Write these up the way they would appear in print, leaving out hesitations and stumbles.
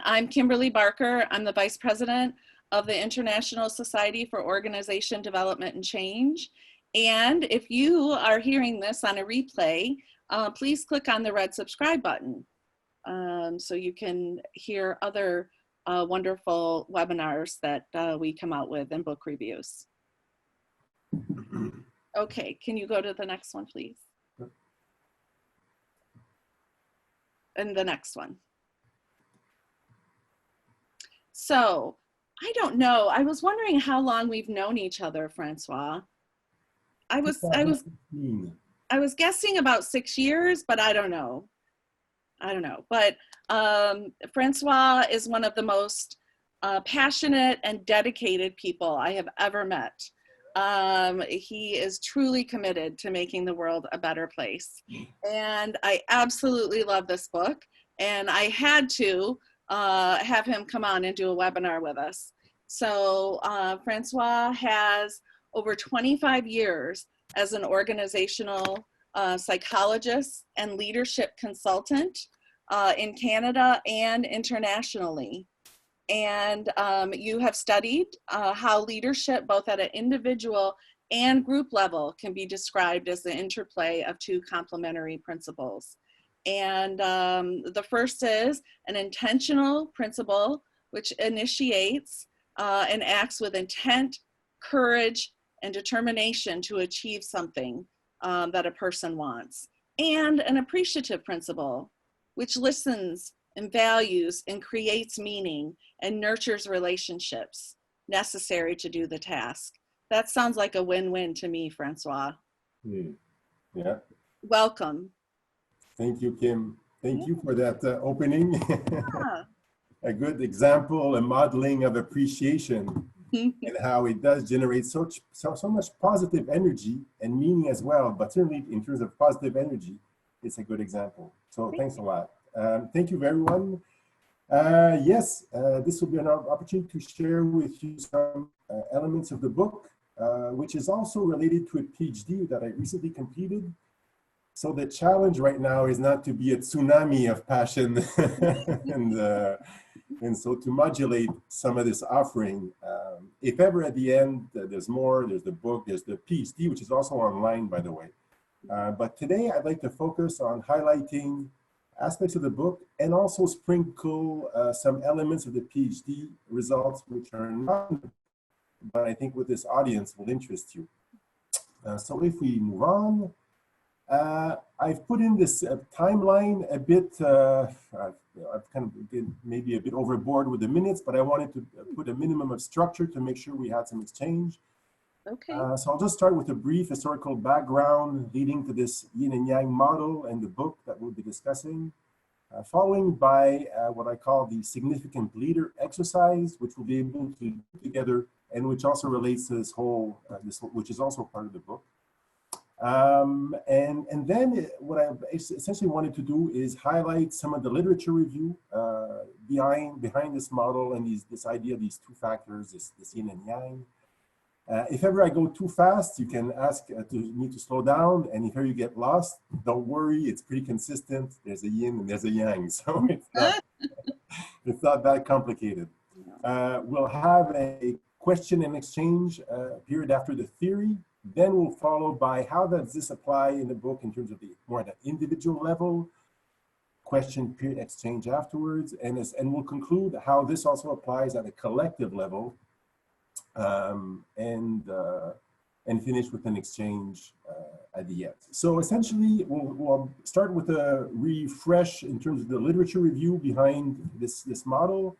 I'm Kimberly Barker. I'm the Vice President of the International Society for Organization Development and Change. And if you are hearing this on a replay, please click on the red subscribe button so you can hear other wonderful webinars that we come out with and book reviews. Okay, can you go to the next one, please? And the next one. So, I don't know. I was wondering how long we've known each other, Francois. I was guessing about 6 years, but I don't know. But Francois is one of the most passionate and dedicated people I have ever met. He is truly committed to making the world a better place. And I absolutely love this book. And I had to have him come on and do a webinar with us. So Francois has over 25 years as an organizational psychologist and leadership consultant in Canada and internationally. And you have studied how leadership, both at an individual and group level, can be described as the interplay of two complementary principles. And the first is an intentional principle, which initiates and acts with intent, courage, and determination to achieve something that a person wants. And an appreciative principle, which listens and values and creates meaning and nurtures relationships necessary to do the task. That sounds like a win-win to me, Francois. Yeah. Welcome. Thank you, Kim. Thank you for that opening. Yeah. A good example, a modeling of appreciation and how it does generate so much positive energy and meaning as well. But certainly in terms of positive energy, it's a good example. So thanks a lot. Thank you, everyone. Yes, this will be an opportunity to share with you some elements of the book, which is also related to a PhD that I recently completed. So the challenge right now is not to be a tsunami of passion and so to modulate some of this offering. If ever at the end, there's more, there's the book, there's the PhD, which is also online, by the way. But today I'd like to focus on highlighting aspects of the book and also sprinkle some elements of the PhD results, which are not, but I think with this audience will interest you. So if we move on, I've put in this timeline a bit, I've kind of been maybe a bit overboard with the minutes, but I wanted to put a minimum of structure to make sure we had some exchange. Okay. So I'll just start with a brief historical background leading to this yin and yang model and the book that we'll be discussing, following by what I call the significant leader exercise, which we'll be able to do together and which also relates to this whole, which is also part of the book. And then what I essentially wanted to do is highlight some of the literature review behind this model and this idea of these two factors, this yin and yang. If ever I go too fast, you can ask me to slow down, and if ever you get lost, don't worry, it's pretty consistent. There's a yin and there's a yang, so it's not that complicated. We'll have a question and exchange period after the theory. Then we'll follow by how does this apply in the book in terms of the more at an individual level, question period exchange afterwards, and we'll conclude how this also applies at a collective level, and finish with an exchange at the end. So essentially, we'll start with a refresh in terms of the literature review behind this model.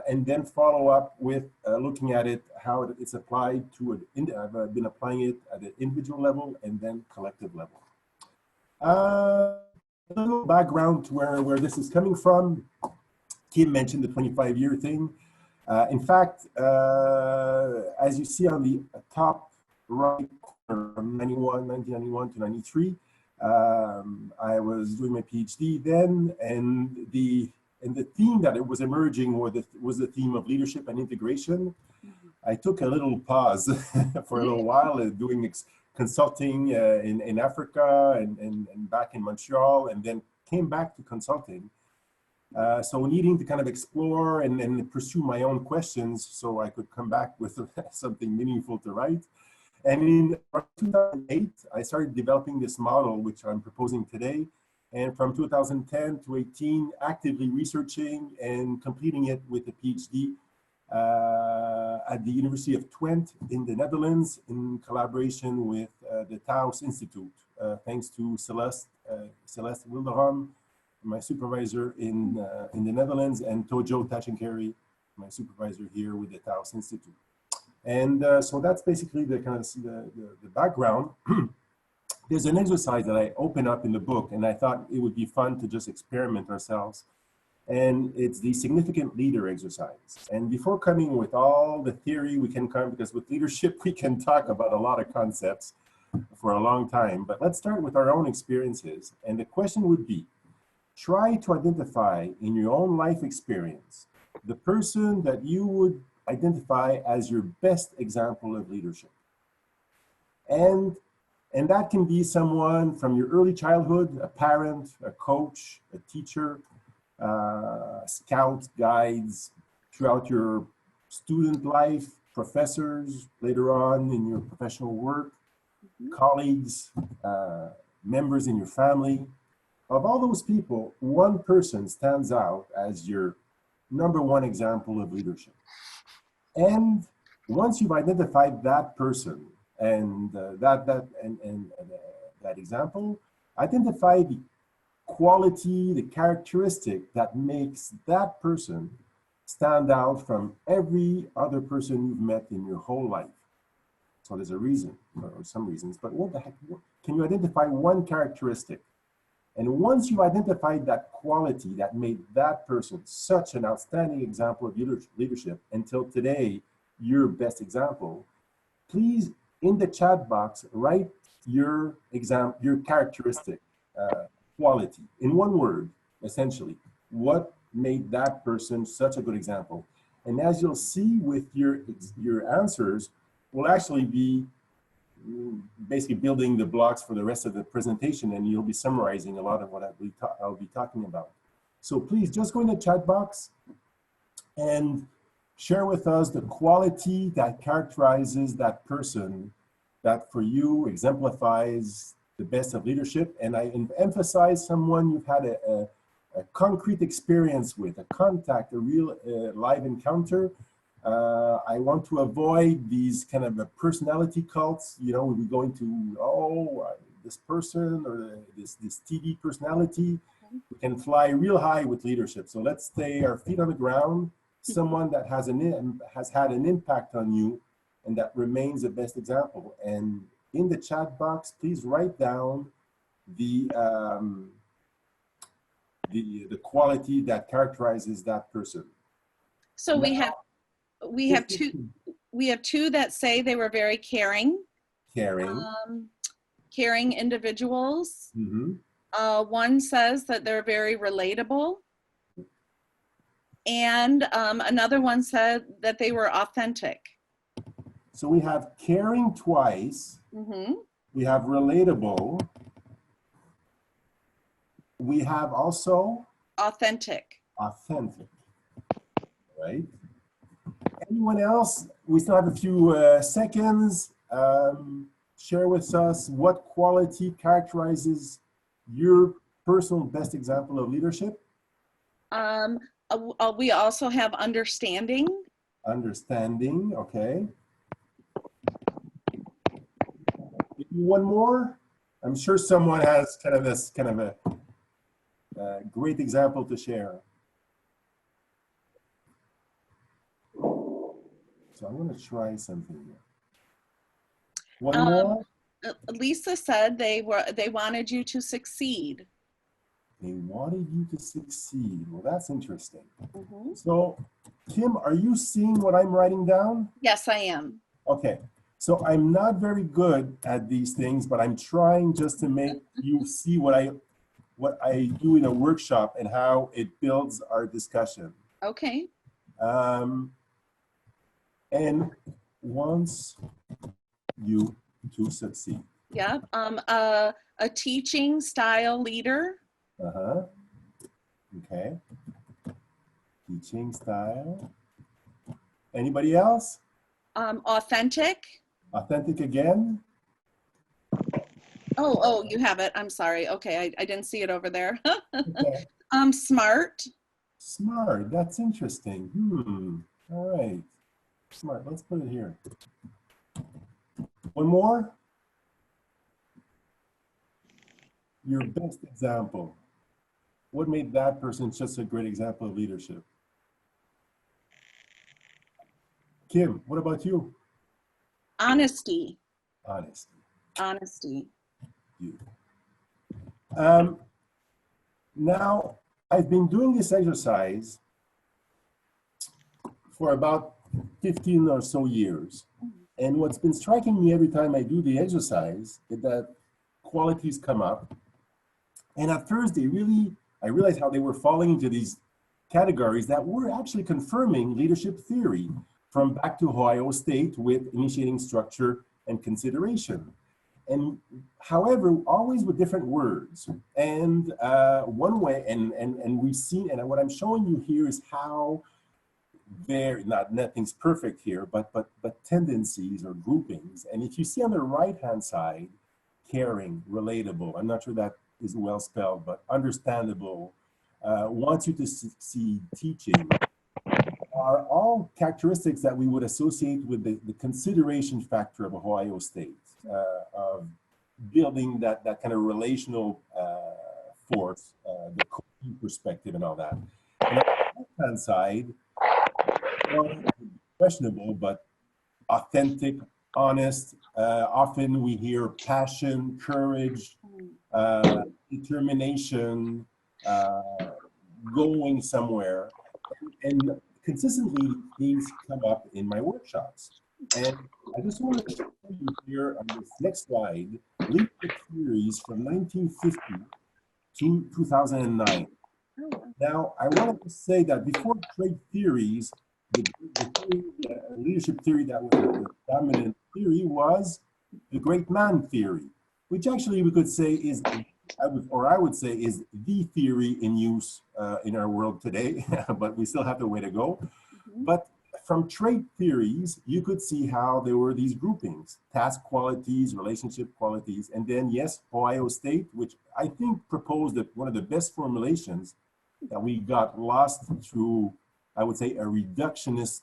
And then follow up with looking at it, how it's applied to, I've been applying it at an individual level and then collective level. A little background to where this is coming from. Kim mentioned the 25-year thing. In fact, as you see on the top right corner, from 1991 to 93, I was doing my PhD then, and the theme that it was emerging was the theme of leadership and integration. I took a little pause for a little while doing consulting in Africa and back in Montreal, and then came back to consulting. So needing to kind of explore and pursue my own questions so I could come back with something meaningful to write. And in 2008, I started developing this model, which I'm proposing today. And from 2010 to 18, actively researching and completing it with a PhD at the University of Twente in the Netherlands in collaboration with the Taos Institute, thanks to Celeste Wilderon, my supervisor in the Netherlands, and Tojo Tachinkari, my supervisor here with the Taos Institute. And so that's basically the kind of the background. There's an exercise that I open up in the book, and I thought it would be fun to just experiment ourselves. And it's the significant leader exercise. And before coming with all the theory, we can come, because with leadership, we can talk about a lot of concepts for a long time. But let's start with our own experiences. And the question would be, try to identify in your own life experience the person that you would identify as your best example of leadership. And that can be someone from your early childhood, a parent, a coach, a teacher, scouts, guides, throughout your student life, professors, later on in your professional work, colleagues, members in your family. Of all those people, one person stands out as your number one example of leadership. And once you've identified that person and that example, identify the quality, the characteristic that makes that person stand out from every other person you've met in your whole life. So there's a reason, or some reasons, but what the heck, can you identify one characteristic? And once you've identified that quality that made that person such an outstanding example of leadership, until today, your best example, please, in the chat box, write your characteristic, quality, in one word, essentially. What made that person such a good example? And as you'll see with your answers, will actually be basically building the blocks for the rest of the presentation, and you'll be summarizing a lot of what I'll be talking about. So please just go in the chat box and share with us the quality that characterizes that person that for you exemplifies the best of leadership. And I emphasize someone you've had a concrete experience with, a contact, a real live encounter. I want to avoid these kind of personality cults. You know, we're going to, this person or this TV personality. We can fly real high with leadership. So let's stay our feet on the ground. Someone that has had an impact on you and that remains the best example. And in the chat box, please write down the quality that characterizes that person. So now, we have two that say they were very caring individuals. Mm-hmm. One says that they're very relatable, and another one said that they were authentic. So we have caring twice. Mm-hmm. We have relatable. We have also authentic. Right? Anyone else? We still have a few seconds. Share with us what quality characterizes your personal best example of leadership. We also have understanding. Understanding, okay. One more? I'm sure someone has kind of a great example to share. So I'm going to try something here. One more? Lisa said they wanted you to succeed. They wanted you to succeed. Well, that's interesting. Mm-hmm. So, Kim, are you seeing what I'm writing down? Yes, I am. Okay. So I'm not very good at these things, but I'm trying just to make you see what I do in a workshop and how it builds our discussion. Okay. And wants you to succeed. Yeah. A teaching style leader. Uh-huh. Okay. teaching style. Anybody else? Authentic. Authentic again. Oh, you have it. I'm sorry. Okay, I didn't see it over there. Okay. Smart. Smart. That's interesting. All right. Smart. Let's put it here. One more. Your best example. What made that person just a great example of leadership? Kim, what about you? Honesty. Honesty. Honesty. You. Now, I've been doing this exercise for about 15 or so years. And what's been striking me every time I do the exercise is that qualities come up. And at first, I realized how they were falling into these categories that were actually confirming leadership theory from back to Ohio State with initiating structure and consideration. And however, always with different words. And one way, and we've seen, and what I'm showing you here is how nothing's perfect here, but tendencies or groupings. And if you see on the right-hand side, caring, relatable, I'm not sure that is well spelled, but understandable, wants you to see teaching, are all characteristics that we would associate with the consideration factor of Ohio State, of building that kind of relational force, the coaching perspective and all that. And on the left-hand side, well, questionable, but authentic, honest. Often we hear passion, courage, determination, going somewhere. And consistently, these come up in my workshops. And I just want to show you here on this next slide, leadership theories from 1950 to 2009. Now, I wanted to say that before trade theories, the leadership theory that was the dominant theory was the great man theory, which actually we could say is, I would say is the theory in use in our world today, but we still have a way to go. But from trait theories, you could see how there were these groupings, task qualities, relationship qualities, and then yes, Ohio State, which I think proposed that one of the best formulations that we got lost through, I would say, a reductionist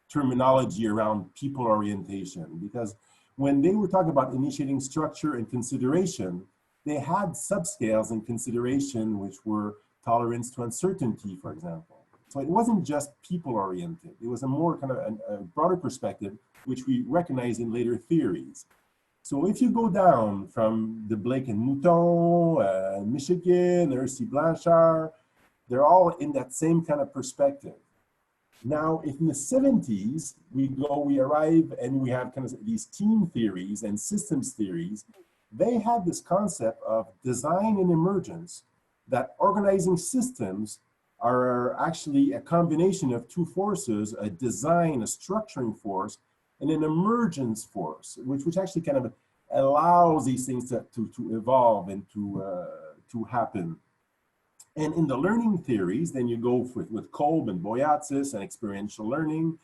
terminology around people orientation. Because when they were talking about initiating structure and consideration, they had subscales in consideration, which were tolerance to uncertainty, for example. So it wasn't just people oriented. It was a more kind of a broader perspective, which we recognize in later theories. So if you go down from the Blake and Mouton, Michigan, R.C. Blanchard, they're all in that same kind of perspective. Now, if in the 70s, we arrive and we have kind of these team theories and systems theories, they have this concept of design and emergence, that organizing systems are actually a combination of two forces, a design, a structuring force, and an emergence force, which actually kind of allows these things to evolve and to happen. And in the learning theories, then you go with Kolb and Boyatzis and experiential learning,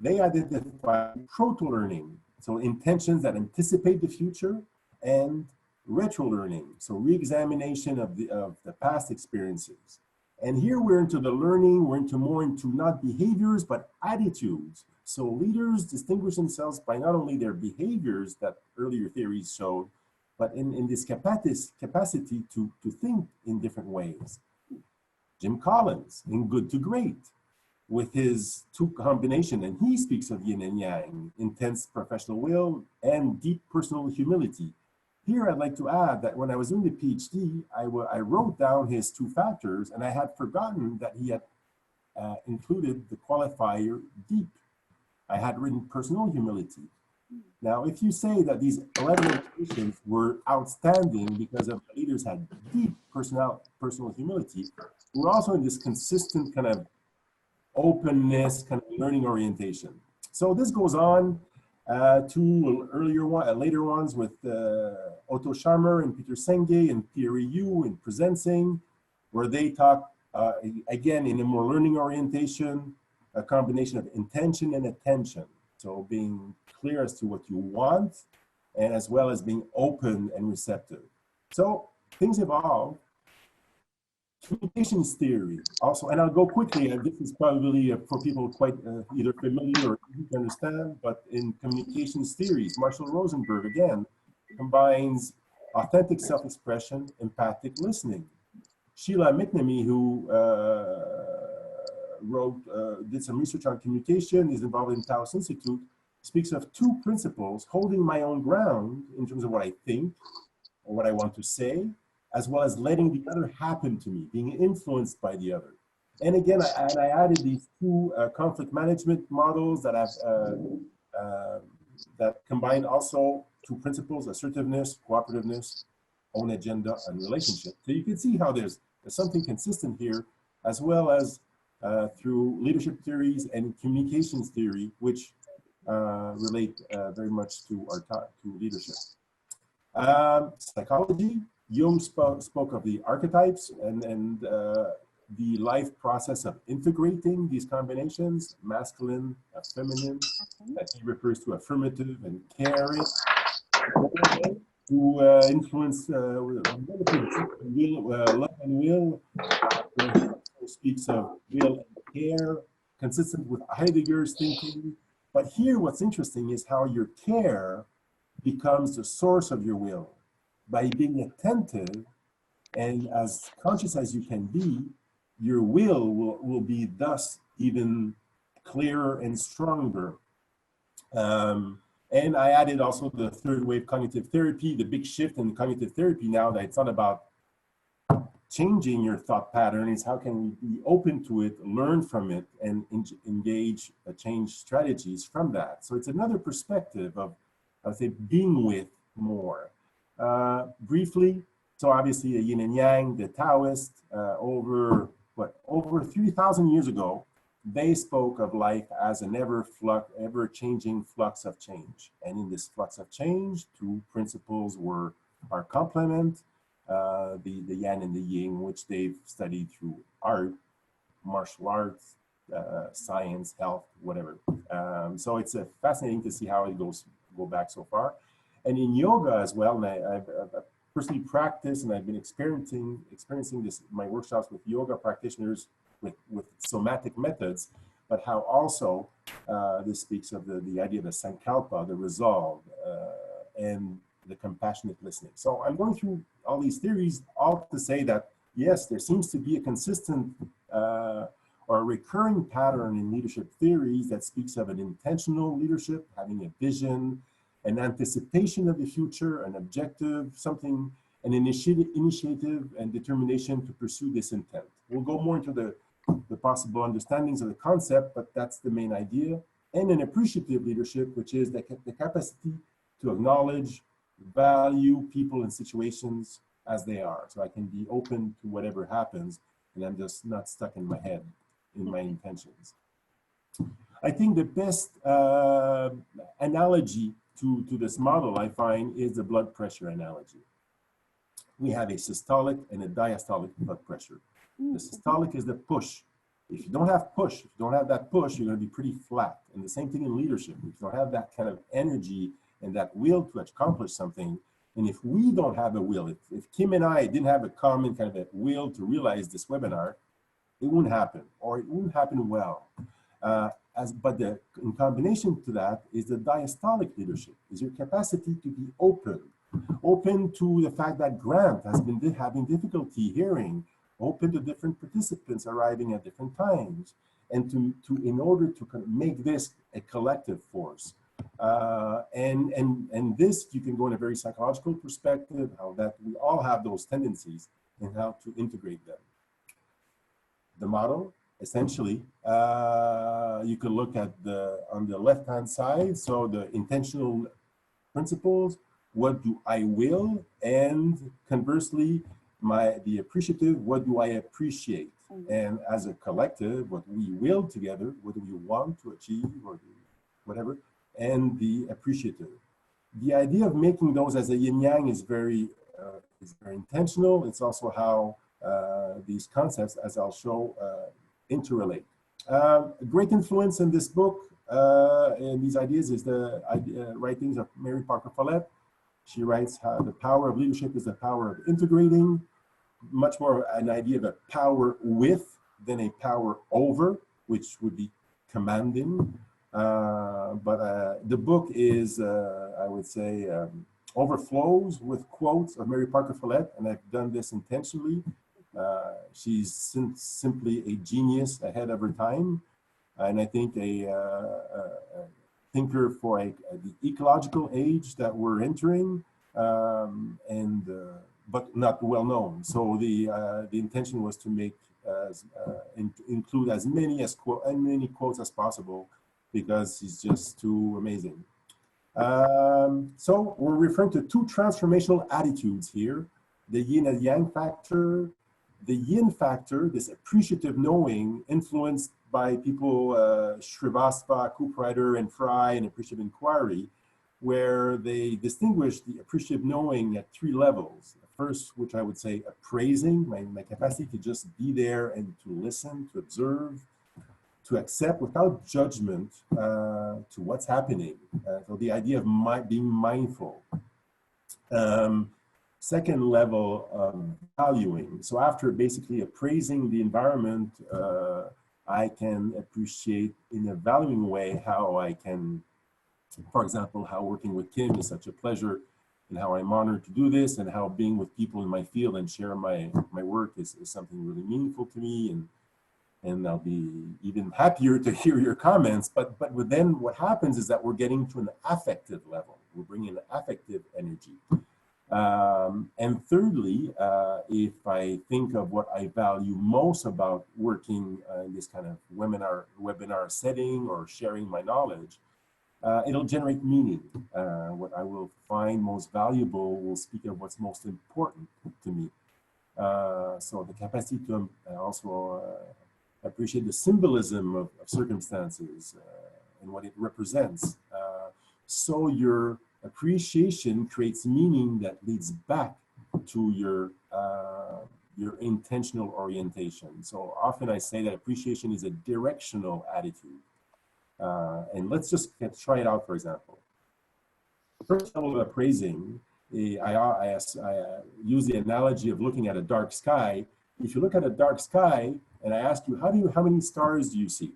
they identify proto-learning, so intentions that anticipate the future, and retro-learning, so re-examination of the past experiences. And here we're into the learning, we're more into not behaviors, but attitudes. So leaders distinguish themselves by not only their behaviors that earlier theories showed, but in this capacity to think in different ways. Jim Collins, in Good to Great, with his two combination, and he speaks of yin and yang, intense professional will and deep personal humility. Here, I'd like to add that when I was doing the PhD, I wrote down his two factors, and I had forgotten that he had included the qualifier deep. I had written personal humility. Now, if you say that these 11 organizations were outstanding because of the leaders had deep personal humility, we're also in this consistent kind of openness, kind of learning orientation. So this goes on to later ones with Otto Scharmer and Peter Senge and Thierry Yu in Presencing, where they talk Again, in a more learning orientation, a combination of intention and attention. So being clear as to what you want, and as well as being open and receptive. So things evolve. Communications theory also, and I'll go quickly, this is probably for people quite either familiar or easy to understand, but in communications theories, Marshall Rosenberg, again, combines authentic self-expression, empathic listening. Sheila McNamee, who did some research on communication, is involved in Taos Institute, speaks of two principles: holding my own ground in terms of what I think or what I want to say, as well as letting the other happen to me, being influenced by the other. And again, I added these two conflict management models that that combine also two principles: assertiveness, cooperativeness, own agenda, and relationship. So you can see how there's something consistent here, as well as through leadership theories and communications theory, which relate very much to leadership. Psychology, Jung spoke of the archetypes and the life process of integrating these combinations, masculine, feminine, that he refers to affirmative and caring, who influence love and will, speaks of will and care, consistent with Heidegger's thinking. But here what's interesting is how your care becomes the source of your will. By being attentive and as conscious as you can be, your will be thus even clearer and stronger. And I added also the third wave cognitive therapy, the big shift in cognitive therapy now that it's not about changing your thought pattern, it's how can we be open to it, learn from it, and engage change strategies from that. So it's another perspective of, I would say, being with more. Briefly, so obviously a yin and yang, the Taoist, over 3,000 years ago, they spoke of life as an ever-changing flux of change. And in this flux of change, two principles are complement, the yang and the yin, which they've studied through art, martial arts, science, health, whatever. So it's fascinating to see how it go back so far. And in yoga as well, and I've personally practiced, and I've been experiencing this in my workshops with yoga practitioners with somatic methods, but how also this speaks of the idea of the sankalpa, the resolve, and the compassionate listening. So I'm going through all these theories, all to say that, yes, there seems to be a consistent or a recurring pattern in leadership theories that speaks of an intentional leadership, having a vision, an anticipation of the future, an objective, something, an initiative and determination to pursue this intent. We'll go more into the possible understandings of the concept, but that's the main idea. And an appreciative leadership, which is the capacity to acknowledge, value people and situations as they are. So I can be open to whatever happens, and I'm just not stuck in my head in my intentions. I think the best analogy to this model, I find, is the blood pressure analogy. We have a systolic and a diastolic blood pressure. The systolic is the push. If you don't have push, if you don't have that push, you're going to be pretty flat. And the same thing in leadership. If you don't have that kind of energy and that will to accomplish something, and if we don't have a will, if Kim and I didn't have a common kind of a will to realize this webinar, it wouldn't happen, or it wouldn't happen well. But in combination to that is the diastolic leadership, is your capacity to be open to the fact that Grant has been having difficulty hearing, open to different participants arriving at different times, and in order to make this a collective force. And this, you can go in a very psychological perspective, how that we all have those tendencies and how to integrate them. The model, essentially, you can look at on the left-hand side, so the intentional principles, what do I will, and conversely, the appreciative, what do I appreciate? And as a collective, what we will together, what do we want to achieve, or whatever, and the appreciative. The idea of making those as a yin-yang is very intentional. It's also how these concepts, as I'll show, interrelate. A great influence in this book and these ideas is the writings of Mary Parker Follett. She writes how the power of leadership is the power of integrating, much more an idea of a power with than a power over, which would be commanding. But the book is, I would say, overflows with quotes of Mary Parker Follett, and I've done this intentionally. She's simply a genius ahead of her time, and I think a thinker for the ecological age that we're entering, but not well known. So the intention was to make include as many quotes as possible, because he's just too amazing. So we're referring to two transformational attitudes here: the yin and yang factor. The yin factor, this appreciative knowing, influenced by people Srivastava, Cooprider, and Fry, and appreciative inquiry, where they distinguish the appreciative knowing at three levels. First, which I would say appraising, my capacity to just be there and to listen, to observe, to accept without judgment to what's happening. So the idea of being mindful. Second level of valuing. So after basically appraising the environment, I can appreciate in a valuing way how I can, for example, how working with Kim is such a pleasure, and how I'm honored to do this, and how being with people in my field and share my work is something really meaningful to me, and I'll be even happier to hear your comments. But then what happens is that we're getting to an affective level. We're bringing an affective energy. And thirdly, if I think of what I value most about working in this kind of webinar setting or sharing my knowledge, it'll generate meaning. What I will find most valuable will speak of what's most important to me. So the capacity to also appreciate the symbolism of circumstances and what it represents. So your appreciation creates meaning that leads back to your intentional orientation. So often I say that appreciation is a directional attitude. And let's just try it out, for example. First level of appraising, I use the analogy of looking at a dark sky. If you look at a dark sky and I ask you, how many stars do you see?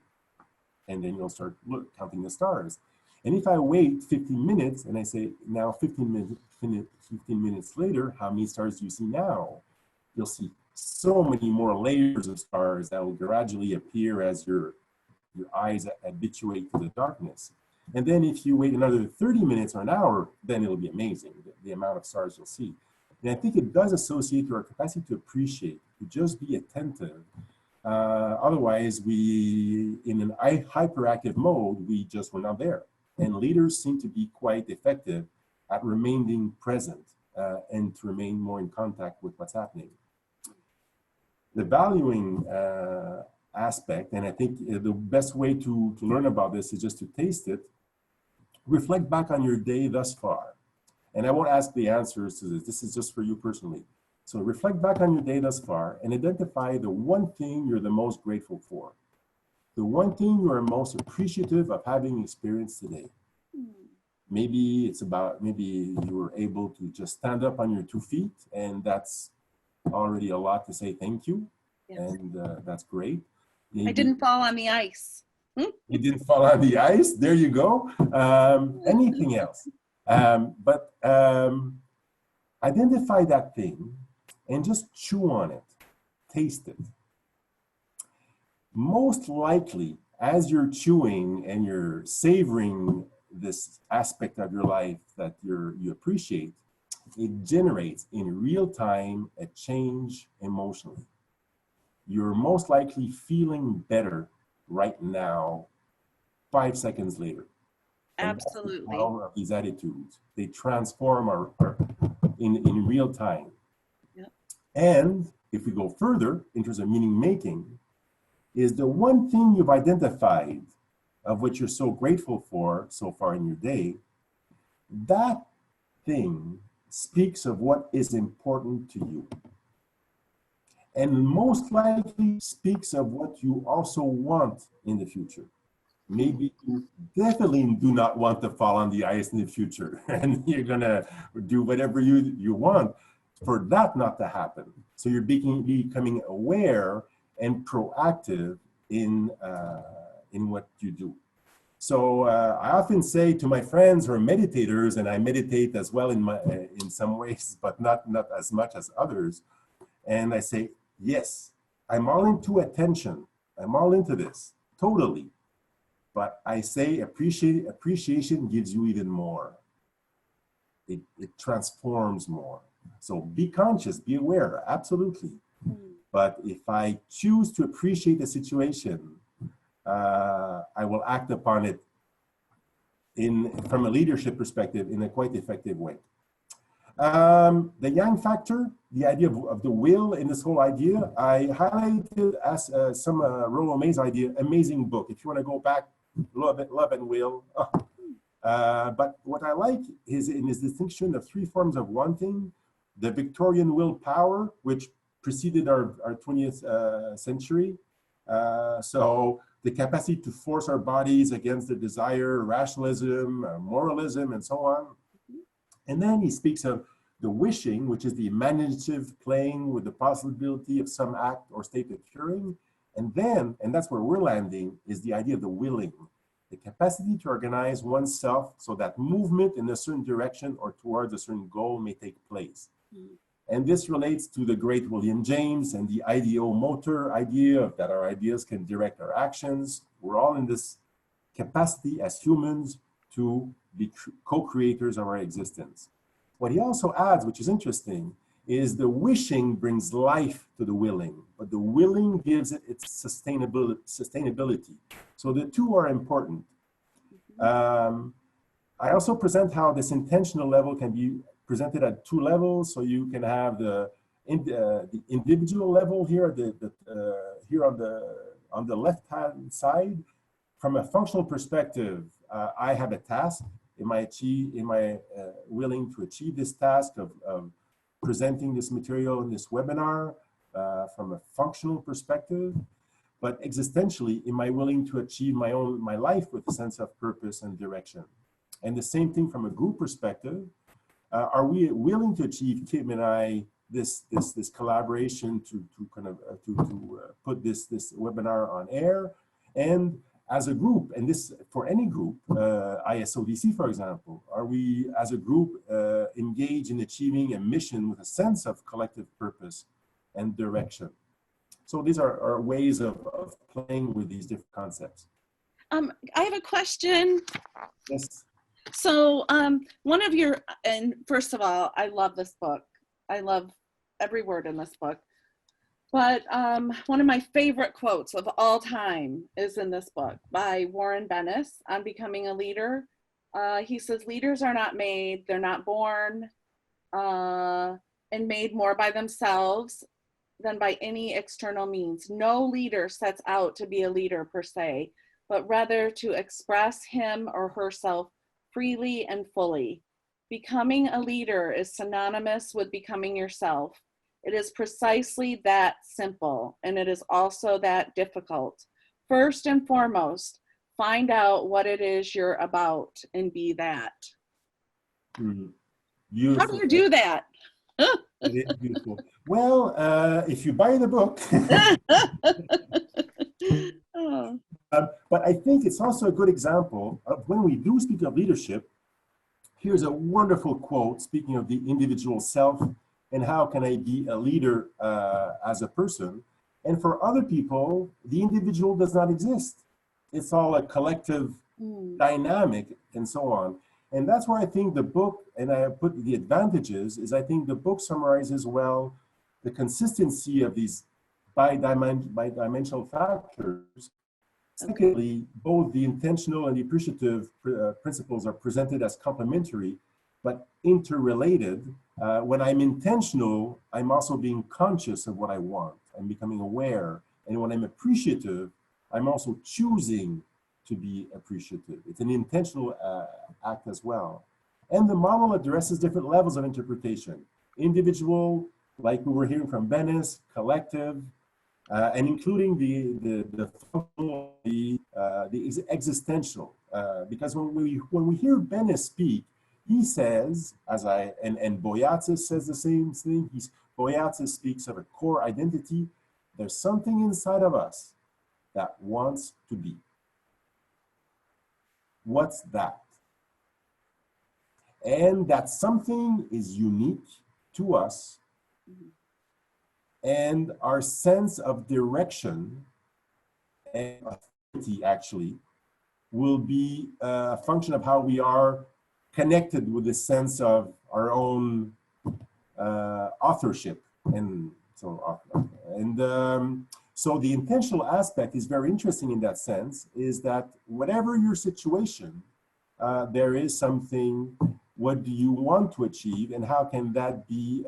And then you'll start counting the stars. And if I wait 15 minutes and I say, now 15 minutes later, how many stars do you see now? You'll see so many more layers of stars that will gradually appear as your eyes habituate to the darkness. And then if you wait another 30 minutes or an hour, then it'll be amazing, the amount of stars you'll see. And I think it does associate to our capacity to appreciate, to just be attentive. Otherwise, in an hyperactive mode, we're not there. And leaders seem to be quite effective at remaining present and to remain more in contact with what's happening. The valuing aspect, and I think the best way to learn about this is just to taste it. Reflect back on your day thus far. And I won't ask the answers to this. This is just for you personally. So reflect back on your day thus far and identify the one thing you're the most grateful for. The one thing you are most appreciative of having experienced today. Maybe it's about, maybe you were able to just stand up on your 2 feet, and that's already a lot to say thank you. Yes. And that's great. Maybe I didn't fall on the ice. You didn't fall on the ice. There you go. Anything else? But identify that thing and just chew on it. Taste it. Most likely, as you're chewing and you're savoring this aspect of your life that you appreciate, it generates in real time a change emotionally. You're most likely feeling better right now, 5 seconds later. Absolutely. The power of these attitudes. They transform in real time. Yep. And if we go further in terms of meaning making, is the one thing you've identified of which you're so grateful for so far in your day, that thing speaks of what is important to you. and most likely speaks of what you also want in the future. Maybe you definitely do not want to fall on the ice in the future, and you're gonna do whatever you want for that not to happen. So you're becoming aware and proactive in what you do. So I often say to my friends who are meditators, and I meditate as well in some ways, but not as much as others. And I say, yes, I'm all into attention. I'm all into this, totally. But I say appreciation gives you even more. It transforms more. So be conscious, be aware, absolutely. But if I choose to appreciate the situation, I will act upon it from a leadership perspective in a quite effective way. The yang factor, the idea of the will in this whole idea, I highlighted as some Rollo May's idea, amazing book. If you want to go back, Love and Will. But what I like is in his distinction of three forms of wanting: the Victorian willpower, which preceded our 20th century. So the capacity to force our bodies against the desire, rationalism, moralism, and so on. And then he speaks of the wishing, which is the imaginative playing with the possibility of some act or state occurring. And then, and that's where we're landing, is the idea of the willing, the capacity to organize oneself so that movement in a certain direction or towards a certain goal may take place. And this relates to the great William James and the ideomotor idea that our ideas can direct our actions. We're all in this capacity as humans to be co-creators of our existence. What he also adds, which is interesting, is the wishing brings life to the willing, but the willing gives it its sustainability. So the two are important. I also present how this intentional level can be presented at two levels. So you can have the individual level here, here on the left-hand side. From a functional perspective, I have a task. Am I willing to achieve this task of presenting this material in this webinar from a functional perspective? But existentially, am I willing to achieve my life with a sense of purpose and direction? And the same thing from a group perspective. Are we willing to achieve, Kim and I, this collaboration to put this webinar on air? And as a group, and this for any group, ISODC, for example, are we as a group engaged in achieving a mission with a sense of collective purpose and direction? So these are ways of playing with these different concepts. I have a question. Yes. So and first of all, I love this book. I love every word in this book. But one of my favorite quotes of all time is in this book by Warren Bennis on becoming a leader. He says, leaders are not made, they're not born and made more by themselves than by any external means. No leader sets out to be a leader per se, but rather to express him or herself freely and fully. Becoming a leader is synonymous with becoming yourself. It is precisely that simple, and it is also that difficult. First and foremost, find out what it is you're about and be that. Beautiful. How do you do that? It is beautiful. Well, if you buy the book. Oh. But I think it's also a good example of when we do speak of leadership. Here's a wonderful quote speaking of the individual self and how can I be a leader as a person. And for other people, the individual does not exist. It's all a collective dynamic and so on. And that's where I think the book, and I put the advantages, is I think the book summarizes well the consistency of these bidimensional factors. Secondly, both the intentional and the appreciative principles are presented as complementary, but interrelated. When I'm intentional, I'm also being conscious of what I want. I'm becoming aware. And when I'm appreciative, I'm also choosing to be appreciative. It's an intentional act as well. And the model addresses different levels of interpretation. Individual, like we were hearing from Benes, collective, and including the functional, the existential. Because when we hear Benes speak, he says, and Boyatzis says the same thing. Boyatzis speaks of a core identity. There's something inside of us that wants to be. What's that? And that something is unique to us, and our sense of direction and authority actually will be a function of how we are connected with the sense of our own authorship and so on. And so the intentional aspect is very interesting in that sense, is that whatever your situation, there is something. What do you want to achieve, and how can that be?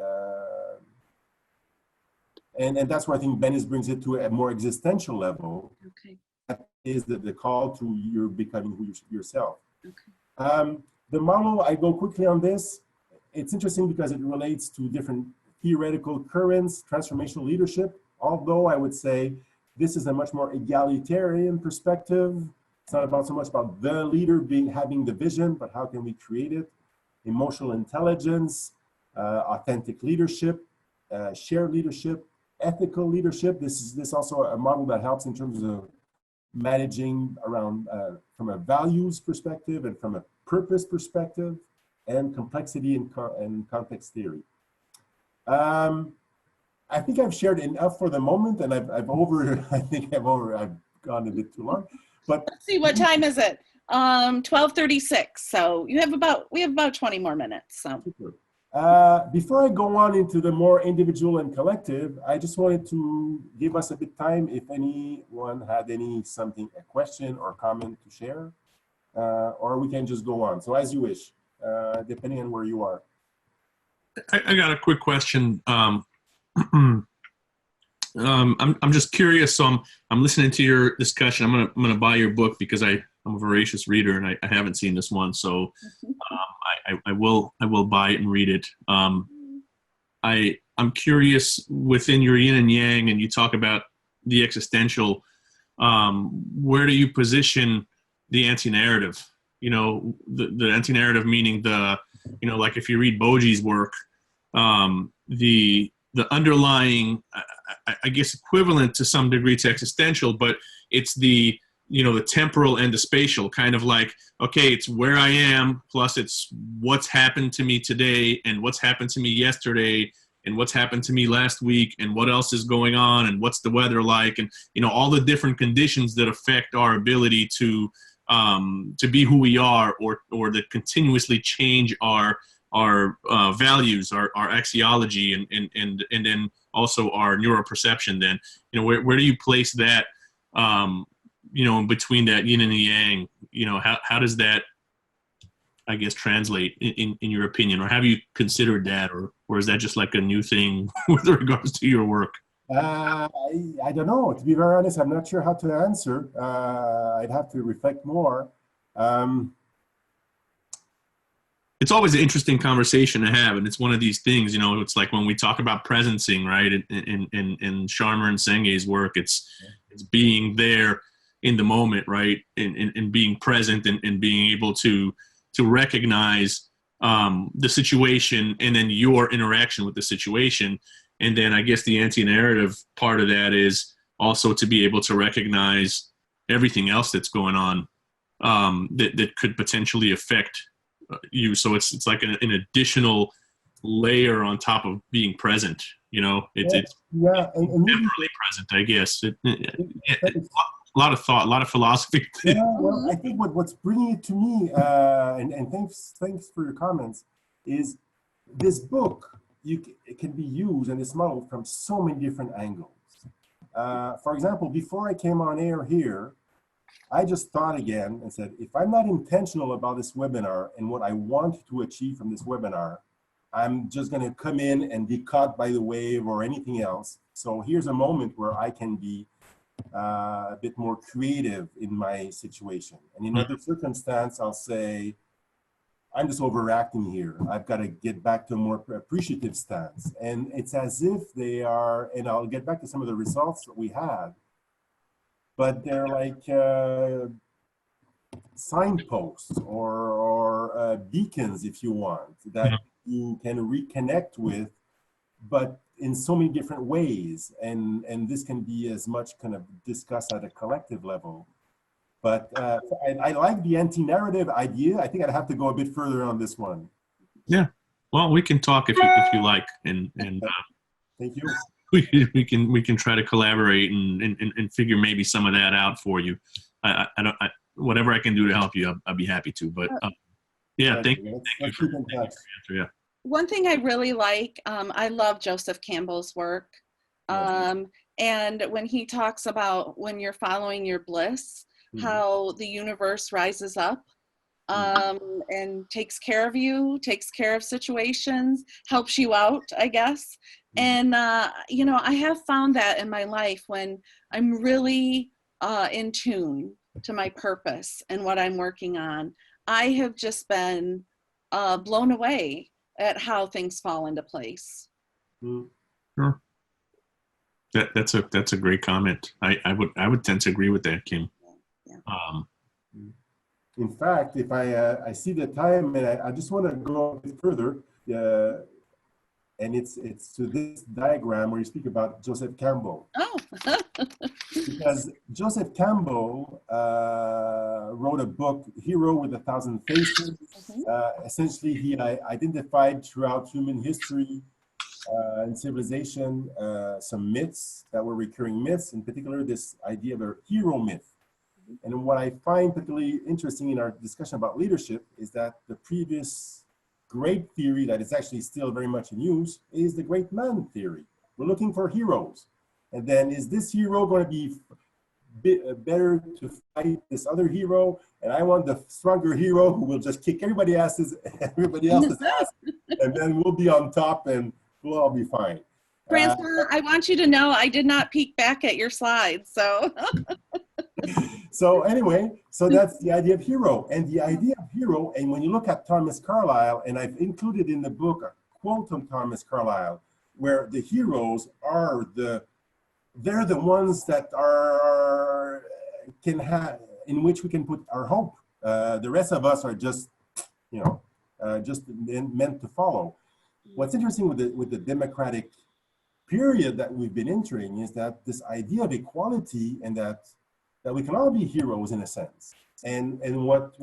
And that's where I think Benes brings it to a more existential level. Okay. That is the call to your becoming who yourself. Okay. The model, I go quickly on this. It's interesting because it relates to different theoretical currents, transformational leadership. Although I would say this is a much more egalitarian perspective. It's not about so much about the leader having the vision, but how can we create it? Emotional intelligence, authentic leadership, shared leadership, ethical leadership. This is also a model that helps in terms of managing around from a values perspective and from a purpose perspective, and complexity and context theory. I think I've shared enough for the moment, and I've gone a bit too long. But let's see, what time is it? 12:36. So we have about 20 more minutes. So before I go on into the more individual and collective, I just wanted to give us a bit time if anyone had a question or comment to share, or we can just go on. So as you wish, depending on where you are. I got a quick question. I'm just curious. So I'm listening to your discussion. I'm gonna buy your book because I'm a voracious reader, and I haven't seen this one. So I will buy it and read it. I'm curious, within your yin and yang, and you talk about the existential. Where do you position the anti-narrative? You know, the anti-narrative meaning like if you read Boji's work, the underlying, I guess, equivalent to some degree to existential, but it's the temporal and the spatial, kind of like, okay, it's where I am, plus it's what's happened to me today, and what's happened to me yesterday, and what's happened to me last week, and what else is going on, and what's the weather like, and all the different conditions that affect our ability to be who we are, or that continuously change our values, our axiology, and then also our neuroperception. Then, where do you place that, in between that yin and the yang? How does that, I guess, translate in your opinion, or have you considered that, or is that just like a new thing with regards to your work? I don't know. To be very honest, I'm not sure how to answer. I'd have to reflect more. It's always an interesting conversation to have, and it's one of these things, it's like when we talk about presencing, right? In Sharma and Senge's work, it's being there in the moment, right? And being present, and being able to recognize the situation, and then your interaction with the situation. And then I guess the anti-narrative part of that is also to be able to recognize everything else that's going on, that could potentially affect you. So it's like an additional layer on top of being present. It's temporally present, I guess. A lot of thought, a lot of philosophy. Yeah, well, I think what's bringing it to me, and thanks for your comments, is this book. It can be used in this model from so many different angles. For example, before I came on air here, I just thought again and said, if I'm not intentional about this webinar and what I want to achieve from this webinar, I'm just going to come in and be caught by the wave or anything else. So here's a moment where I can be a bit more creative in my situation. And in other circumstance, I'll say, I'm just overacting here. I've got to get back to a more appreciative stance. And it's as if they are, and I'll get back to some of the results that we had, but they're like signposts or beacons, if you want, that you can reconnect with, but in so many different ways. And this can be as much kind of discussed at a collective level. But I like the anti-narrative idea. I think I'd have to go a bit further on this one. Yeah. Well, we can talk if you like, and thank you. We can try to collaborate and figure maybe some of that out for you. Whatever I can do to help you, I'll be happy to. But yeah, thank you for your answer. Yeah. One thing I really like, I love Joseph Campbell's work, and when he talks about when you're following your bliss, how the universe rises up and takes care of you, takes care of situations, helps you out, I guess. And, you know, I have found that in my life when I'm really in tune to my purpose and what I'm working on. I have just been blown away at how things fall into place. Sure. That's a great comment. I would tend to agree with that, Kim. Yeah. In fact, if I see the time, and I just want to go a bit further, and it's to this diagram where you speak about Joseph Campbell. Oh. Because Joseph Campbell wrote a book, Hero with 1,000 Faces. Essentially, he identified throughout human history and civilization some myths that were recurring myths, in particular this idea of a hero myth. And what I find particularly interesting in our discussion about leadership is that the previous great theory that is actually still very much in use is the great man theory. We're looking for heroes. And then is this hero going to be better to fight this other hero? And I want the stronger hero who will just kick everybody else's ass, and then we'll be on top and we'll all be fine. Francois, I want you to know I did not peek back at your slides, so. So anyway, so that's the idea of hero. And the idea of hero, and when you look at Thomas Carlyle, and I've included in the book a quote from Thomas Carlyle, where the heroes are they're the ones that in which we can put our hope. The rest of us are just, just meant to follow. What's interesting with the democratic period that we've been entering is that this idea of equality and that we can all be heroes in a sense. And what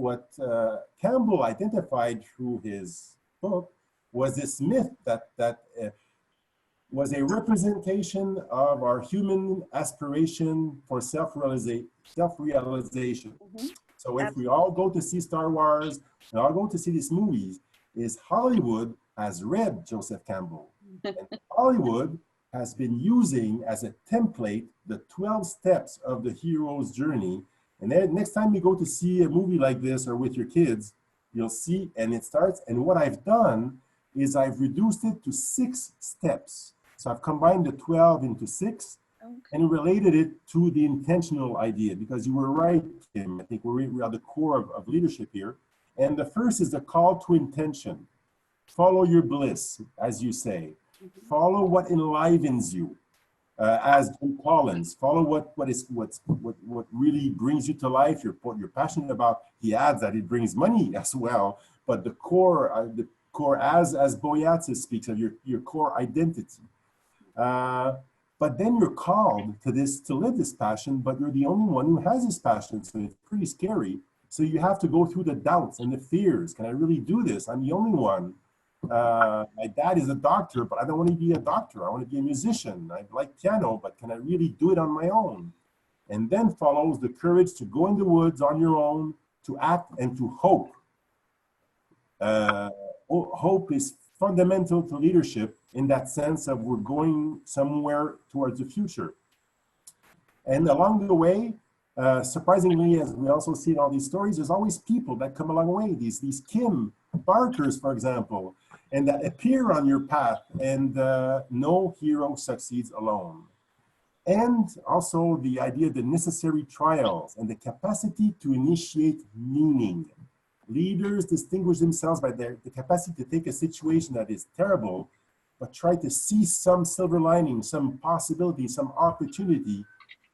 Campbell identified through his book was this myth that was a representation of our human aspiration for self-realization. So if we all go to see Star Wars and all go to see these movies, is Hollywood has read Joseph Campbell. And Hollywood has been using as a template the 12 steps of the hero's journey. And then next time you go to see a movie like this or with your kids, you'll see, and it starts. And what I've done is I've reduced it to 6 steps. So I've combined the 12 into 6 and related it to the intentional idea, because you were right, Kim. I think we're at the core of leadership here. And the first is the call to intention. Follow your bliss, as you say. Follow what enlivens you, as Jim Collins. Follow what really brings you to life. You're passionate about. He adds that it brings money as well, but the core, as Boyatzis speaks of your core identity. But then you're called to live this passion, but you're the only one who has this passion, so it's pretty scary. So you have to go through the doubts and the fears. Can I really do this? I'm the only one. My dad is a doctor, but I don't want to be a doctor. I want to be a musician. I like piano, but can I really do it on my own? And then follows the courage to go in the woods on your own, to act and to hope. Hope is fundamental to leadership in that sense of we're going somewhere towards the future. And along the way, surprisingly, as we also see in all these stories, there's always people that come along the way. These Kim Barkers, for example, and that appear on your path, and no hero succeeds alone. And also the idea of the necessary trials and the capacity to initiate meaning. Leaders distinguish themselves by the capacity to take a situation that is terrible, but try to see some silver lining, some possibility, some opportunity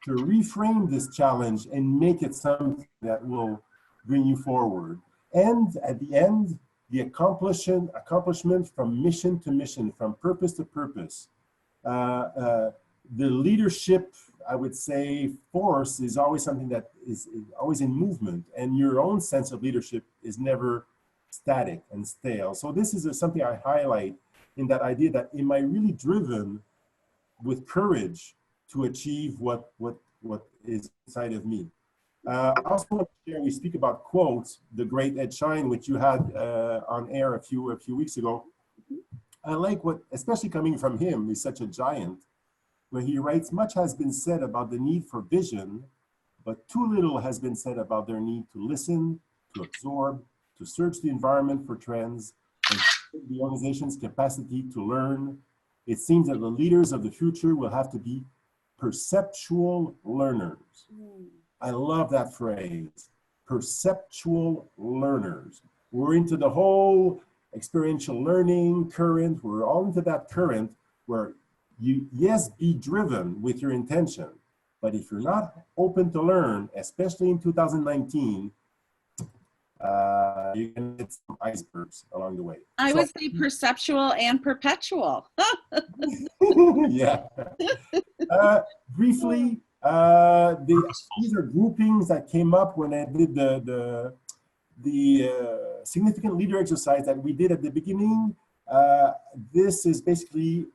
to reframe this challenge and make it something that will bring you forward. And at the end, the accomplishment from mission to mission, from purpose to purpose. The leadership, I would say, force is always something that is always in movement, and your own sense of leadership is never static and stale. So this is something I highlight in that idea that am I really driven with courage to achieve what is inside of me? I also want to share, we speak about quotes, the great Ed Shine, which you had on air a few weeks ago. I like what, especially coming from him, he's such a giant, where he writes, much has been said about the need for vision, but too little has been said about their need to listen, to absorb, to search the environment for trends, and the organization's capacity to learn. It seems that the leaders of the future will have to be perceptual learners. I love that phrase, perceptual learners. We're into the whole experiential learning current. We're all into that current where you, yes, be driven with your intention, but if you're not open to learn, especially in 2019, you're gonna get some icebergs along the way. I would say perceptual and perpetual. Yeah. Briefly, these are groupings that came up when I did the significant leader exercise that we did at the beginning. This is basically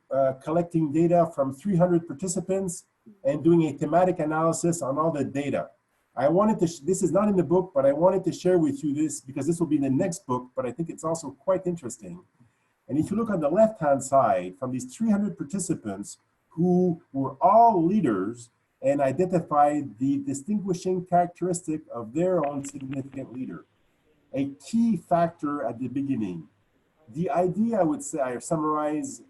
collecting data from 300 participants and doing a thematic analysis on all the data. I wanted to, this is not in the book, but I wanted to share with you this because this will be in the next book, but I think it's also quite interesting. And if you look on the left-hand side, from these 300 participants who were all leaders and identified the distinguishing characteristic of their own significant leader. A key factor at the beginning. The idea, I would say, I summarize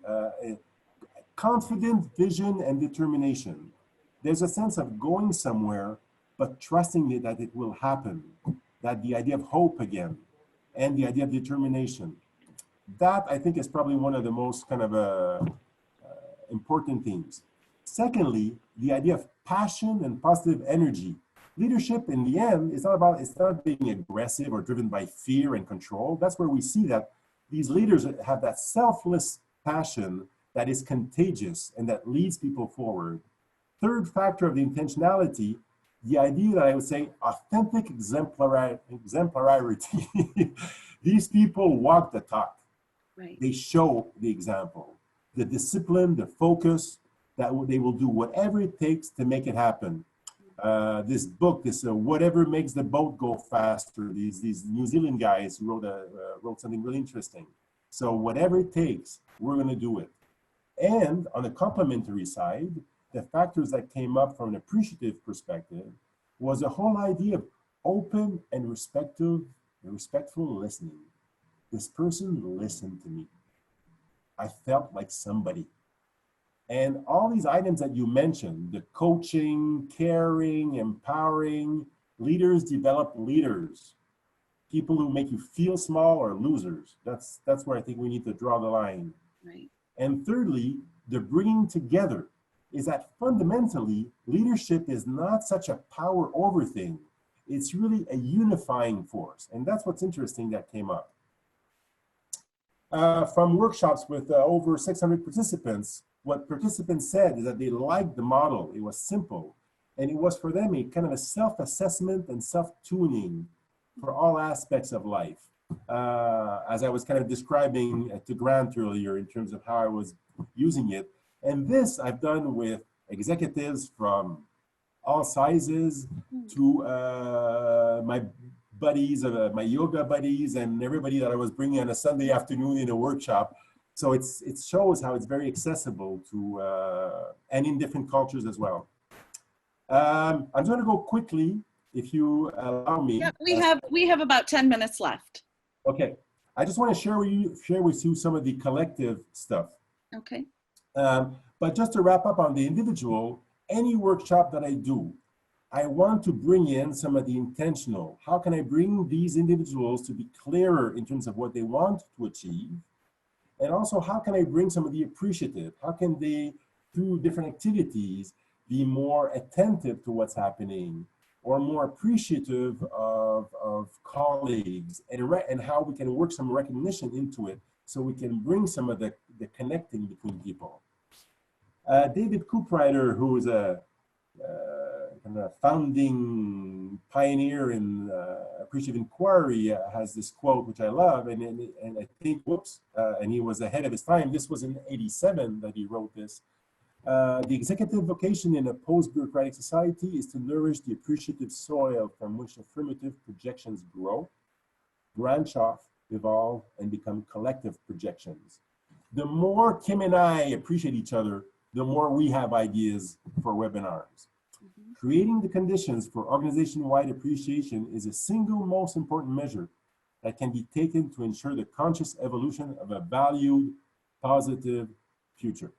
confident vision and determination. There's a sense of going somewhere, but trusting it that it will happen. That the idea of hope again, and the idea of determination. That, I think, is probably one of the most kind of important themes. Secondly, the idea of passion and positive energy. Leadership, in the end, it's not being aggressive or driven by fear and control. That's where we see that these leaders have that selfless passion that is contagious and that leads people forward. Third factor of the intentionality, the idea that I would say authentic exemplarity. These people walk the talk. Right. They show the example, the discipline, the focus, that they will do whatever it takes to make it happen. This book, this whatever makes the boat go faster. These New Zealand guys wrote something really interesting. So whatever it takes, we're going to do it. And on the complementary side, the factors that came up from an appreciative perspective was a whole idea of open and respectful listening. This person listened to me. I felt like somebody. And all these items that you mentioned, the coaching, caring, empowering, leaders develop leaders. People who make you feel small are losers. That's where I think we need to draw the line. Right. And thirdly, the bringing together is that fundamentally, leadership is not such a power over thing. It's really a unifying force. And that's what's interesting that came up. From workshops with over 600 participants, what participants said is that they liked the model. It was simple. And it was for them a kind of a self-assessment and self-tuning for all aspects of life. As I was kind of describing to Grant earlier in terms of how I was using it. And this I've done with executives from all sizes to my buddies, my yoga buddies, and everybody that I was bringing on a Sunday afternoon in a workshop. So it shows how it's very accessible to, and in different cultures as well. I'm going to go quickly, if you allow me. Yeah, we have about 10 minutes left. Okay, I just want to share with you some of the collective stuff. Okay. But just to wrap up on the individual, any workshop that I do, I want to bring in some of the intentional. How can I bring these individuals to be clearer in terms of what they want to achieve? And also, how can I bring some of the appreciative? How can they, through different activities, be more attentive to what's happening, or more appreciative of colleagues, and how we can work some recognition into it so we can bring some of the connecting between people. David Cooprider, who is a kind of founding pioneer in appreciative inquiry, has this quote, which I love, and I think, and he was ahead of his time. This was in '87 that he wrote this. The executive vocation in a post-bureaucratic society is to nourish the appreciative soil from which affirmative projections grow, branch off, evolve, and become collective projections. The more Kim and I appreciate each other, the more we have ideas for webinars. Creating the conditions for organization-wide appreciation is a single most important measure that can be taken to ensure the conscious evolution of a valued, positive future.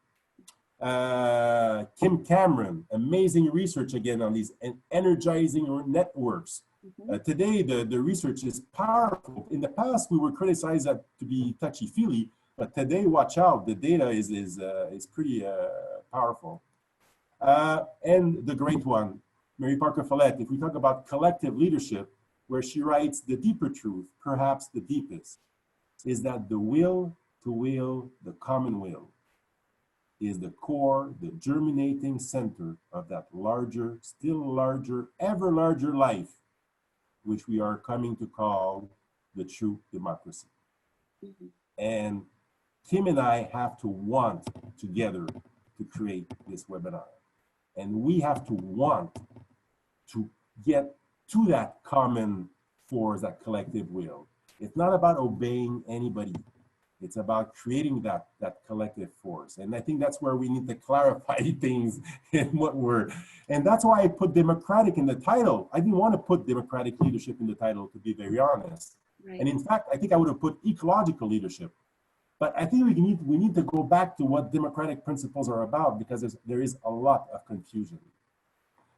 Kim Cameron, amazing research again on these energizing networks. Today, the research is powerful. In the past, we were criticized to be touchy-feely, but today, watch out, the data is pretty powerful. And the great one, Mary Parker Follett, if we talk about collective leadership, where she writes, the deeper truth, perhaps the deepest, is that the will to will, the common will, is the core, the germinating center of that larger, still larger, ever larger life, which we are coming to call the true democracy. And Kim and I have to want together to create this webinar. And we have to want to get to that common force, that collective will. It's not about obeying anybody. It's about creating that collective force. And I think that's where we need to clarify things in what we're, and that's why I put democratic in the title. I didn't want to put democratic leadership in the title, to be very honest. Right. And in fact, I think I would have put ecological leadership. But I think we need to go back to what democratic principles are about, because there is a lot of confusion.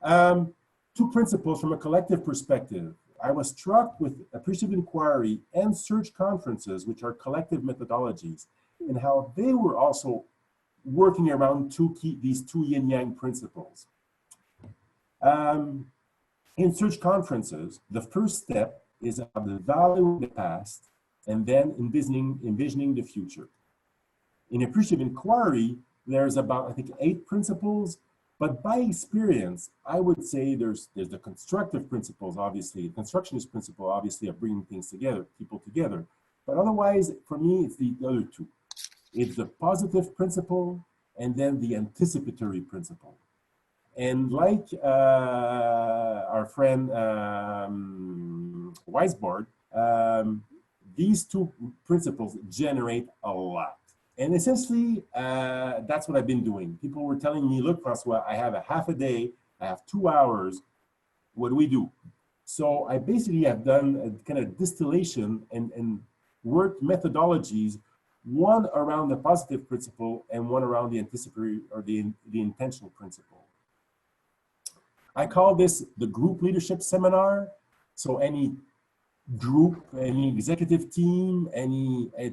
2 principles from a collective perspective. I was struck with appreciative inquiry and search conferences, which are collective methodologies, and how they were also working around these two yin-yang principles. In search conferences, the first step is about the value of the past, and then envisioning the future. In appreciative inquiry, there's about, I think, 8 principles, but by experience, I would say there's the constructive principles, obviously, the constructionist principle, obviously, of bringing things together, people together. But otherwise, for me, it's the other 2. It's the positive principle, and then the anticipatory principle. And like our friend Weisbord, these 2 principles generate a lot. And essentially, that's what I've been doing. People were telling me, look, Francois, I have a half a day, I have 2 hours, what do we do? So I basically have done a kind of distillation and worked methodologies, one around the positive principle and one around the anticipatory or the intentional principle. I call this the group leadership seminar. So any group, any executive team,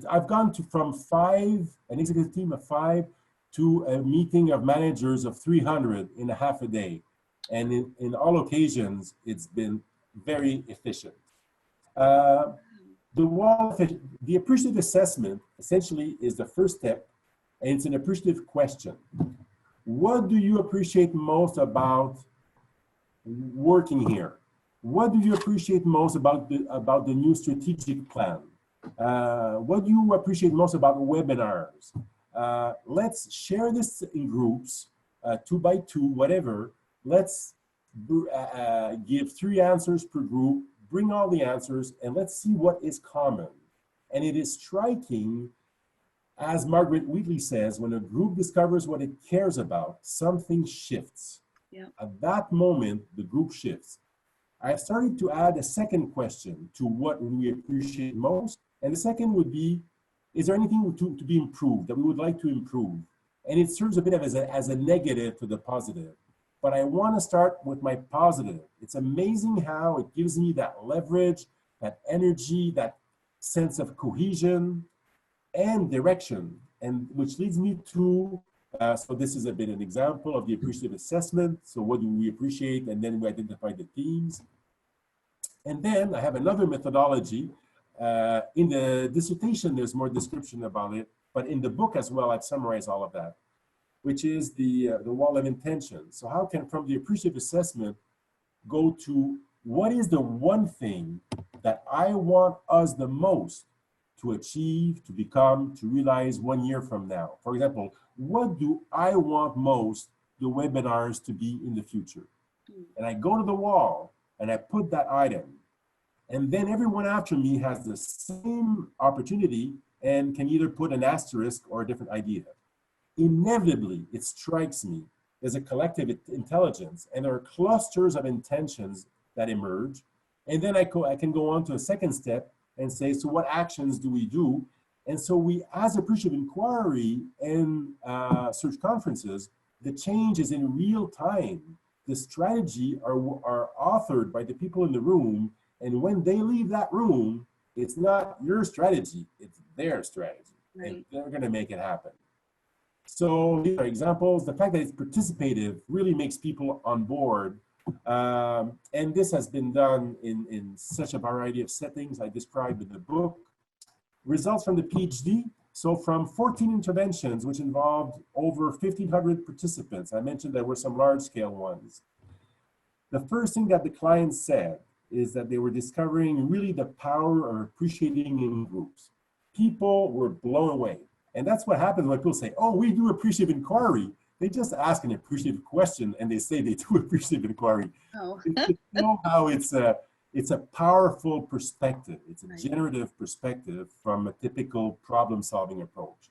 I've gone from an executive team of 5 to a meeting of managers of 300 in a half a day. And in all occasions, it's been very efficient. The appreciative assessment essentially is the first step, and it's an appreciative question. What do you appreciate most about working here? What do you appreciate most about the new strategic plan? What do you appreciate most about webinars? Let's share this in groups, 2 by 2, whatever. Let's give 3 answers per group, bring all the answers, and let's see what is common. And it is striking, as Margaret Wheatley says, when a group discovers what it cares about, something shifts. Yeah. At that moment, the group shifts. I started to add a second question to what we appreciate most. And the second would be, is there anything to be improved, that we would like to improve? And it serves a bit of as a negative to the positive. but I want to start with my positive. It's amazing how it gives me that leverage, that energy, that sense of cohesion and direction, and which leads me to, so this is a bit an example of the appreciative assessment. So what do we appreciate? And then we identify the themes. And then I have another methodology. In the dissertation, there's more description about it, but in the book as well, I've summarized all of that, which is the wall of intention. So how can, from the appreciative assessment, go to what is the one thing that I want us the most to achieve, to become, to realize 1 year from now? For example, what do I want most the webinars to be in the future? And I go to the wall and I put that item. And then everyone after me has the same opportunity and can either put an asterisk or a different idea. Inevitably, it strikes me there's a collective intelligence and there are clusters of intentions that emerge. And then I can go on to a second step and say, so what actions do we do? And so we, as appreciative inquiry and search conferences, the change is in real time. The strategy are authored by the people in the room. And when they leave that room, it's not your strategy, it's their strategy. Right. And they're gonna make it happen. So these are examples. The fact that it's participative really makes people on board. And this has been done in such a variety of settings I described in the book. Results from the PhD. So from 14 interventions, which involved over 1,500 participants, I mentioned there were some large scale ones. The first thing that the clients said is that they were discovering really the power of appreciating in groups. People were blown away. And that's what happens when people say, oh, we do appreciative inquiry. They just ask an appreciative question and they say they do appreciative inquiry. Oh. You know how it's a powerful perspective. It's a generative perspective from a typical problem-solving approach.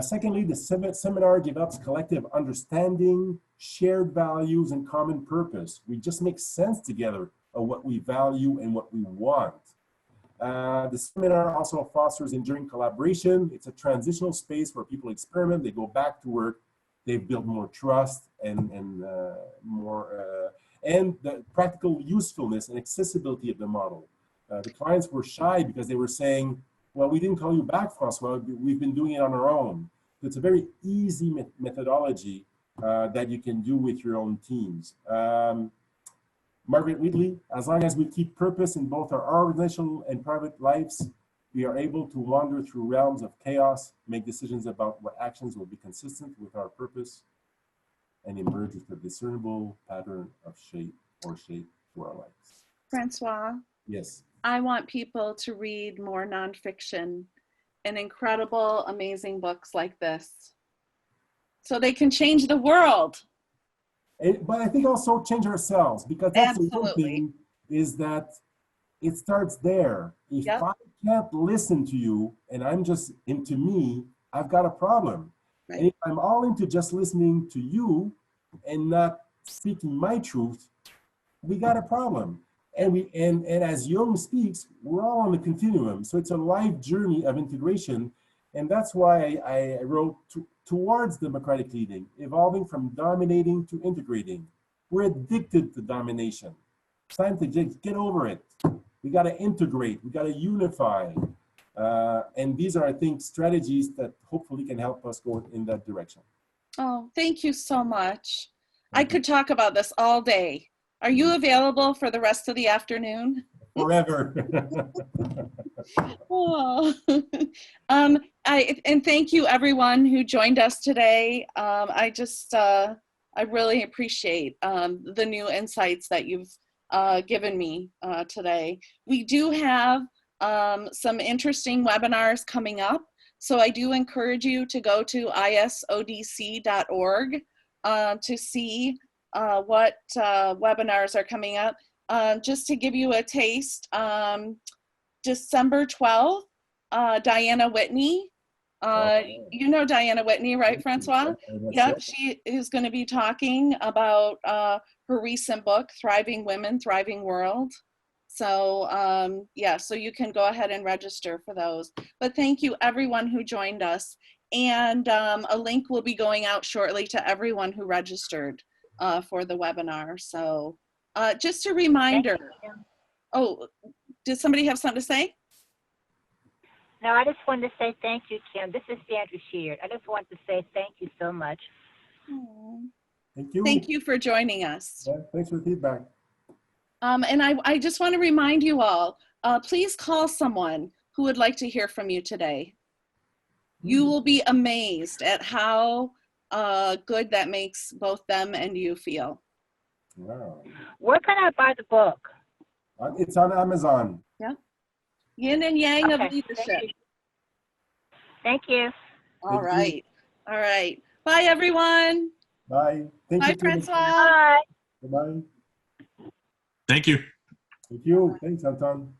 Secondly, the seminar develops collective understanding, shared values, and common purpose. We just make sense together of what we value and what we want. The seminar also fosters enduring collaboration. It's a transitional space where people experiment, they go back to work, they've built more trust and the practical usefulness and accessibility of the model. The clients were shy because they were saying, well, we didn't call you back, Francois, we've been doing it on our own. So it's a very easy methodology that you can do with your own teams. Margaret Wheatley, as long as we keep purpose in both our organizational and private lives, we are able to wander through realms of chaos, make decisions about what actions will be consistent with our purpose, and emerge with a discernible pattern of shape to our lives. Francois? Yes. I want people to read more nonfiction and incredible, amazing books like this so they can change the world. But I think also change ourselves, because that's the one thing is that it starts there. If I can't listen to you and I'm just into me, I've got a problem. Right. And if I'm all into just listening to you and not speaking my truth, we got a problem. And as Heon speaks, we're all on the continuum. So it's a life journey of integration. And that's why I wrote towards democratic leading, evolving from dominating to integrating. We're addicted to domination. It's time to get over it. We got to integrate, we got to unify. And these are, I think, strategies that hopefully can help us go in that direction. Oh, thank you so much. I could talk about this all day. Are you available for the rest of the afternoon? Forever. Oh. And thank you everyone who joined us today. I really appreciate the new insights that you've given me today. We do have some interesting webinars coming up. So I do encourage you to go to isodc.org to see what webinars are coming up. Just to give you a taste, December 12th, Diana Whitney. You know Diana Whitney, right, Francois? Yep, she is going to be talking about her recent book, Thriving Women, Thriving World. So yeah, so you can go ahead and register for those. But thank you everyone who joined us. And a link will be going out shortly to everyone who registered for the webinar. So just a reminder. Oh, did somebody have something to say? No, I just wanted to say thank you, Kim. This is Sandra Sheard. I just wanted to say thank you so much. Thank you. Thank you for joining us. Yeah, thanks for the feedback. And I just want to remind you all, please call someone who would like to hear from you today. You will be amazed at how good that makes both them and you feel. Wow. Where can I buy the book? It's on Amazon. Yeah. Yin and Yang Okay, of Leadership. Thank you. All right. All right. Bye, everyone. Bye. Thank Bye, you. Francois. Bye. Bye. Thank you. Thank you. Thanks, Anton.